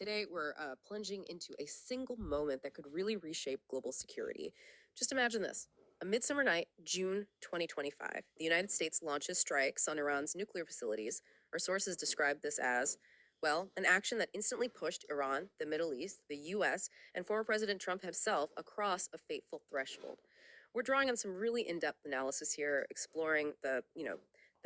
Today, we're plunging into a single moment that could really reshape global security. Just imagine this. A midsummer night, June 2025, the United States launches strikes on Iran's nuclear facilities. Our sources describe this as, well, an action that instantly pushed Iran, the Middle East, the US, and former President Trump himself across a fateful threshold. We're drawing on some really in-depth analysis here, exploring the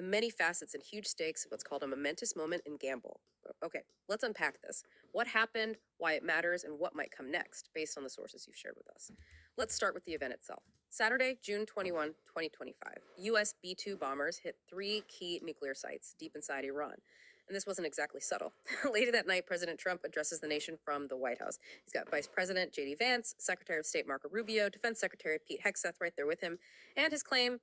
many facets and huge stakes of what's called a momentous moment and gamble. Okay, let's unpack this. What happened, why it matters, and what might come next, based on the sources you've shared with us. Let's start with the event itself. Saturday, June 21, 2025, U.S. B-2 bombers hit 3 key nuclear sites deep inside Iran. And this wasn't exactly subtle. Later that night, President Trump addresses the nation from the White House. He's got Vice President J.D. Vance, Secretary of State Marco Rubio, Defense Secretary Pete Hegseth right there with him, and his claim,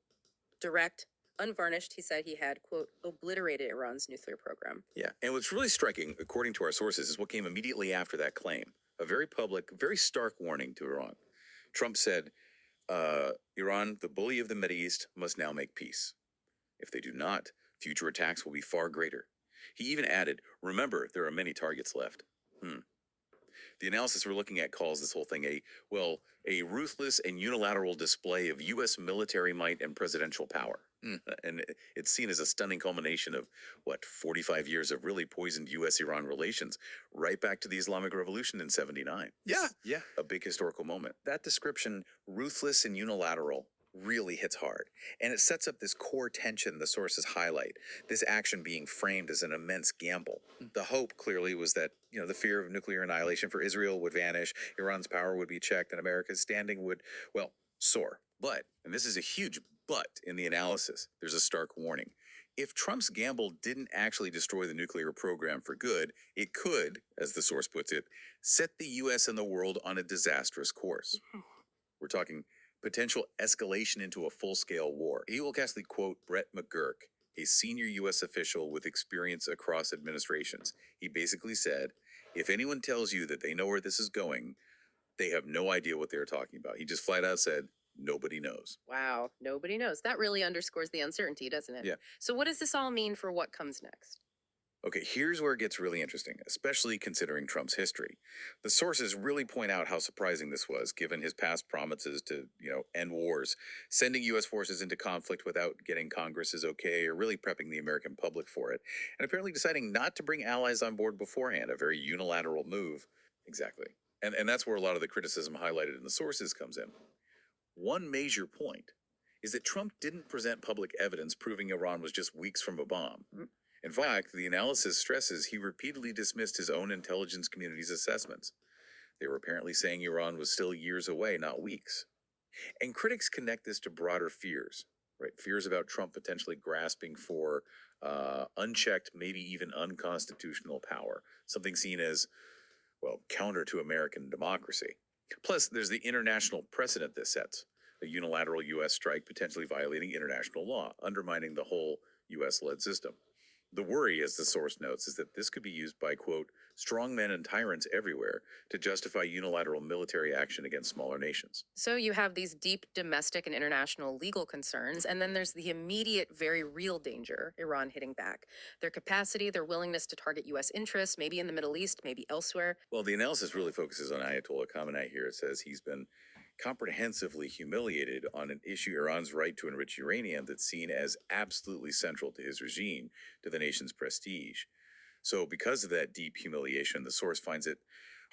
direct, unvarnished, he said he had, quote, obliterated Iran's nuclear program. Yeah, and what's really striking, according to our sources, is what came immediately after that claim. A very public, very stark warning to Iran. Trump said, Iran, the bully of the Mideast, must now make peace. If they do not, future attacks will be far greater. He even added, remember, there are many targets left. The analysis we're looking at calls this whole thing a ruthless and unilateral display of U.S. military might and presidential power. And it's seen as a stunning culmination of, 45 years of really poisoned U.S.-Iran relations, right back to the Islamic Revolution in 79. Yeah. A big historical moment. That description, ruthless and unilateral, really hits hard. And it sets up this core tension the sources highlight, this action being framed as an immense gamble. The hope, clearly, was that, the fear of nuclear annihilation for Israel would vanish, Iran's power would be checked, and America's standing would, soar. But, and this is a huge but in the analysis, there's a stark warning. If Trump's gamble didn't actually destroy the nuclear program for good, it could, as the source puts it, set the U.S. and the world on a disastrous course. We're talking potential escalation into a full-scale war. He will castly quote Brett McGurk, a senior U.S. official with experience across administrations. He basically said, if anyone tells you that they know where this is going, they have no idea what they're talking about. He just flat out said, nobody knows. Wow, nobody knows. That really underscores the uncertainty, doesn't it? Yeah. So what does this all mean for what comes next? Okay, here's where it gets really interesting, especially considering Trump's history. The sources really point out how surprising this was, given his past promises to, end wars, sending U.S. forces into conflict without getting Congress's okay, or really prepping the American public for it, and apparently deciding not to bring allies on board beforehand, a very unilateral move. Exactly. And that's where a lot of the criticism highlighted in the sources comes in. One major point is that Trump didn't present public evidence proving Iran was just weeks from a bomb. In fact, the analysis stresses he repeatedly dismissed his own intelligence community's assessments. They were apparently saying Iran was still years away, not weeks. And critics connect this to broader fears, right? Fears about Trump potentially grasping for unchecked, maybe even unconstitutional power, something seen as, counter to American democracy. Plus, there's the international precedent this sets, a unilateral U.S. strike potentially violating international law, undermining the whole U.S.-led system. The worry, as the source notes, is that this could be used by, quote, strongmen and tyrants everywhere to justify unilateral military action against smaller nations. So you have these deep domestic and international legal concerns, and then there's the immediate, very real danger, Iran hitting back. Their capacity, their willingness to target U.S. interests, maybe in the Middle East, maybe elsewhere. Well, the analysis really focuses on Ayatollah Khamenei here. It says he's been comprehensively humiliated on an issue, Iran's right to enrich uranium, that's seen as absolutely central to his regime, to the nation's prestige. So because of that deep humiliation, the source finds it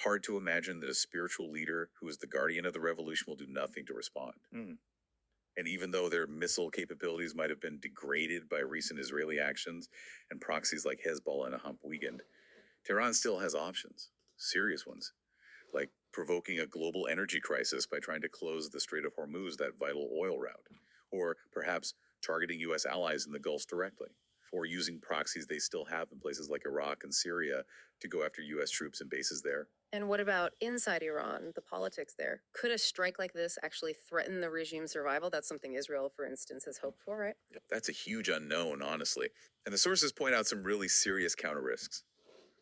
hard to imagine that a spiritual leader who is the guardian of the revolution will do nothing to respond. And even though their missile capabilities might have been degraded by recent Israeli actions and proxies like Hezbollah and a hump weekend, Tehran still has options, serious ones, like provoking a global energy crisis by trying to close the Strait of Hormuz, that vital oil route, or perhaps targeting U.S. allies in the Gulf directly, or using proxies they still have in places like Iraq and Syria to go after U.S. troops and bases there. And what about inside Iran, the politics there? Could a strike like this actually threaten the regime's survival? That's something Israel, for instance, has hoped for, right? That's a huge unknown, honestly. And the sources point out some really serious counter risks.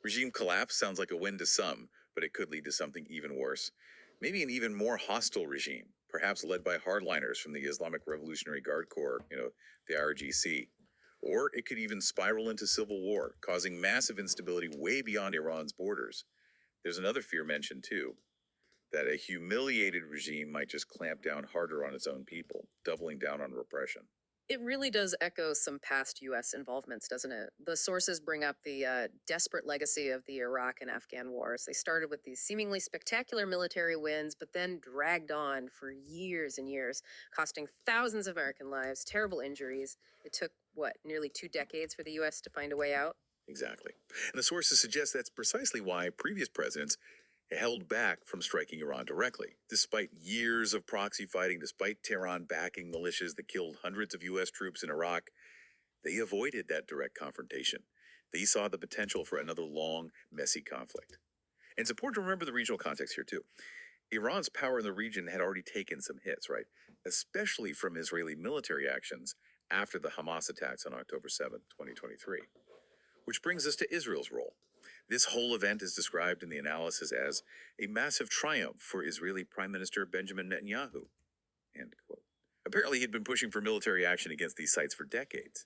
Regime collapse sounds like a win to some, but it could lead to something even worse. Maybe an even more hostile regime, perhaps led by hardliners from the Islamic Revolutionary Guard Corps, the IRGC. Or it could even spiral into civil war, causing massive instability way beyond Iran's borders. There's another fear mentioned too, that a humiliated regime might just clamp down harder on its own people, doubling down on repression. It really does echo some past U.S. involvements, doesn't it? The sources bring up the desperate legacy of the Iraq and Afghan wars. They started with these seemingly spectacular military wins, but then dragged on for years and years, costing thousands of American lives, terrible injuries. It took, what, nearly 2 decades for the U.S. to find a way out? Exactly. And the sources suggest that's precisely why previous presidents held back from striking Iran directly. Despite years of proxy fighting, despite Tehran backing militias that killed hundreds of U.S. troops in Iraq, they avoided that direct confrontation. They saw the potential for another long, messy conflict. And it's important to remember the regional context here, too. Iran's power in the region had already taken some hits, right? Especially from Israeli military actions after the Hamas attacks on October 7th, 2023. Which brings us to Israel's role. This whole event is described in the analysis as a massive triumph for Israeli Prime Minister Benjamin Netanyahu. End quote. Apparently, he'd been pushing for military action against these sites for decades.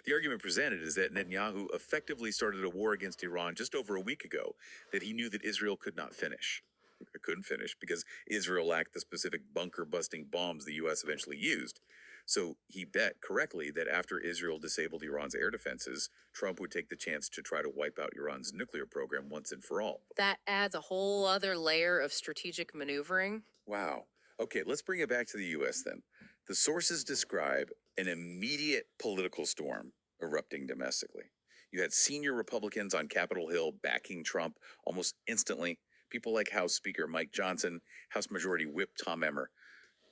The argument presented is that Netanyahu effectively started a war against Iran just over a week ago that he knew that Israel could not finish. It couldn't finish because Israel lacked the specific bunker-busting bombs the U.S. eventually used. So he bet correctly that after Israel disabled Iran's air defenses, Trump would take the chance to try to wipe out Iran's nuclear program once and for all. That adds a whole other layer of strategic maneuvering. Wow. Okay, let's bring it back to the U.S. then. The sources describe an immediate political storm erupting domestically. You had senior Republicans on Capitol Hill backing Trump almost instantly. People like House Speaker Mike Johnson, House Majority Whip Tom Emmer.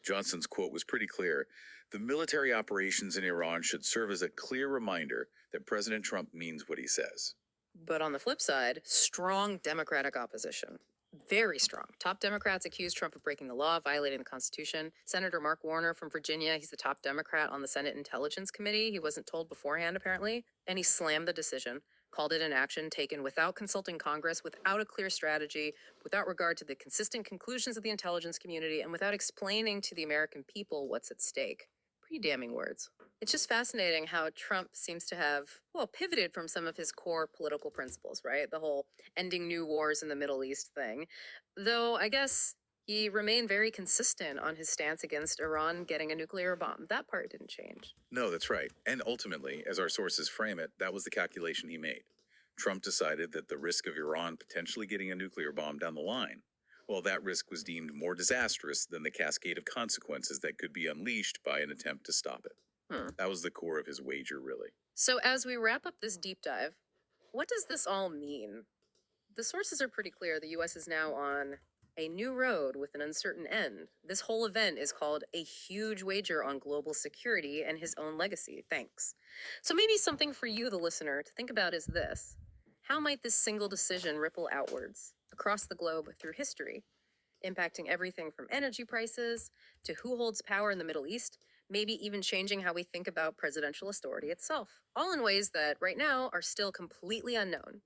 Johnson's quote was pretty clear. The military operations in Iran should serve as a clear reminder that President Trump means what he says. But on the flip side, strong Democratic opposition. Very strong. Top Democrats accused Trump of breaking the law, violating the Constitution. Senator Mark Warner from Virginia, he's the top Democrat on the Senate Intelligence Committee. He wasn't told beforehand, apparently. And he slammed the decision, called it an action taken without consulting Congress, without a clear strategy, without regard to the consistent conclusions of the intelligence community, and without explaining to the American people what's at stake. Pretty damning words. It's just fascinating how Trump seems to have, well, pivoted from some of his core political principles, right? The whole ending new wars in the Middle East thing. Though I guess he remained very consistent on his stance against Iran getting a nuclear bomb. That part didn't change. No, that's right. And ultimately, as our sources frame it, that was the calculation he made. Trump decided that the risk of Iran potentially getting a nuclear bomb down the line, well, that risk was deemed more disastrous than the cascade of consequences that could be unleashed by an attempt to stop it. That was the core of his wager, really. So as we wrap up this deep dive, what does this all mean? The sources are pretty clear. The U.S. is now on a new road with an uncertain end. This whole event is called a huge wager on global security and his own legacy. Thanks. So maybe something for you, the listener, to think about is this. How might this single decision ripple outwards across the globe through history, impacting everything from energy prices to who holds power in the Middle East, maybe even changing how we think about presidential authority itself, all in ways that right now are still completely unknown.